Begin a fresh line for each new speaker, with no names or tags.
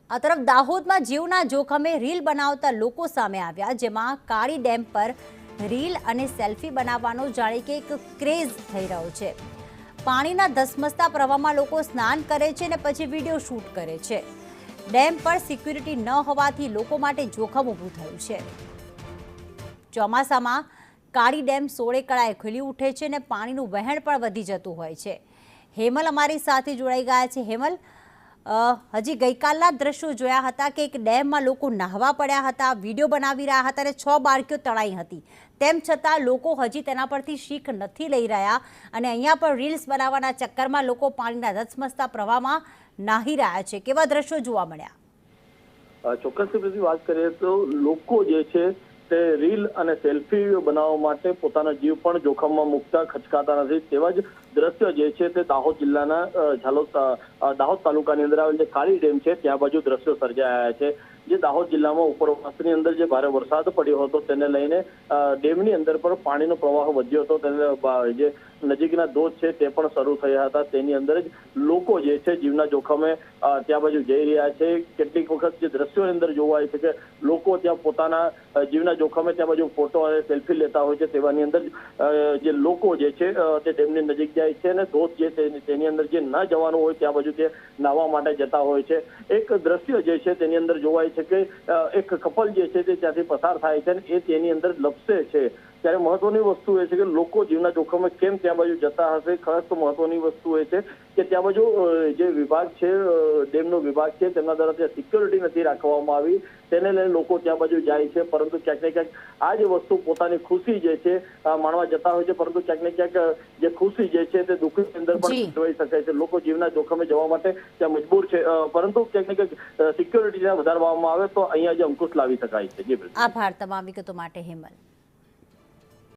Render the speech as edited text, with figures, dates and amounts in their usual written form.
આ તરફ દાહોદમાં જીવના જોખમે રીલ બનાવતા લોકો સામે આવ્યા, જેમાં કાળી ડેમ પર રીલ અને સેલ્ફી બનાવવાનો જાણે કે એક ક્રેઝ થઈ રહ્યો છે। પાણીના ધસમસતા પ્રવાહમાં લોકો સ્નાન કરે છે અને પછી વિડીયો શૂટ કરે છે। ડેમ પર સિક્યુરિટી ન હોવાથી લોકો માટે જોખમ ઊભું થયું છે। ચોમાસામાં કાળી ડેમ સોળે કળાએ ખુલી ઉઠે છે અને પાણીનું વહેણ પણ વધી જતું હોય છે। હેમલ અમારી સાથે જોડાઈ ગયા છે। હેમલ, હજી ગઈકાલના દ્રશ્યો જોયા હતા કે એક ડેમમાં લોકો નહાવા પડ્યા હતા, વિડીયો બનાવી રહ્યા હતા અને 6 બાળકીઓ તણાઈ હતી। તેમ છતાં લોકો હજી તેના પરથી શીખ નથી લઈ રહ્યા અને અહીંયા પણ રીલ્સ બનાવવાના ચક્કરમાં લોકો પાણીના ધસમસતા પ્રવાહમાં નાહી રહ્યા છે। કેવા દ્રશ્યો જોવા મળ્યા?
ચોક્કસ રીતે વાત કરીએ તો લોકો જે છે તે રીલ અને સેલ્ફી બનાવવા માટે પોતાના જીવ પણ જોખમમાં મૂકતા ખચકાતા નથી। તેવા જ દ્રશ્ય જે છે તે દાહોદ જિલ્લાના દાહોદ તાલુકાની અંદર આવેલ જે કાળી ડેમ છે ત્યાં બાજુ દ્રશ્યો સર્જાયા છે। જે દાહોદ જિલ્લામાં ઉપરવાસની અંદર જે ભારે વરસાદ પડ્યો હતો તેને લઈને ડેમની અંદર પણ પાણીનો પ્રવાહ વધ્યો હતો। તેને જે નજીકના ધોધ છે તે પણ શરૂ થયા હતા। તેની અંદર જ લોકો જે છે જીવના જોખમે ત્યાં બાજુ જઈ રહ્યા છે। કેટલીક વખત જે દ્રશ્યોની અંદર જોવાય છે કે લોકો ત્યાં પોતાના જીવના જોખમે ત્યાં બાજુ ફોટો અને સેલ્ફી લેતા હોય છે। તેવાની અંદર જે લોકો જે છે તે ડેમની નજીક જાય છે અને ધોધ જે તેની અંદર જે ન જવાનું હોય ત્યાં બાજુ તે નાહવા માટે જતા હોય છે। એક દ્રશ્ય જે છે તેની અંદર જોવાય છે કે એક કપલ જે છે તે ત્યાંથી પસાર થાય છે અને એ તેની અંદર લપસે છે। ત્યારે મહત્વની વસ્તુ એ છે કે લોકો જીવના જોખમે કેમ ત્યાં બાજુ જતા હશે? ખાસ તો મહત્વની વસ્તુ એ છે કે ત્યાં બાજુ જે વિભાગ છે, ડેમનો વિભાગ છે, તેમના દ્વારા ત્યાં સિક્યોરિટી નથી રાખવામાં આવી, તેને લઈને લોકો ત્યાં બાજુ જાય છે। પરંતુ ક્યાંક ને ક્યાંક આ જે વસ્તુ પોતાની ખુશી જે છે માણવા જતા હોય છે, પરંતુ ક્યાંક ને ક્યાંક જે ખુશી જે છે તે દુઃખની અંદર પણ જોઈ શકાય છે। લોકો જીવના જોખમે જવા માટે ત્યાં મજબૂર છે, પરંતુ ક્યાંક ને ક્યાંક સિક્યોરિટી વધારવામાં આવે તો અહીંયા જે અંકુશ લાવી શકાય છે। જી,
આભાર તમામ વિગતો માટે હેમલ।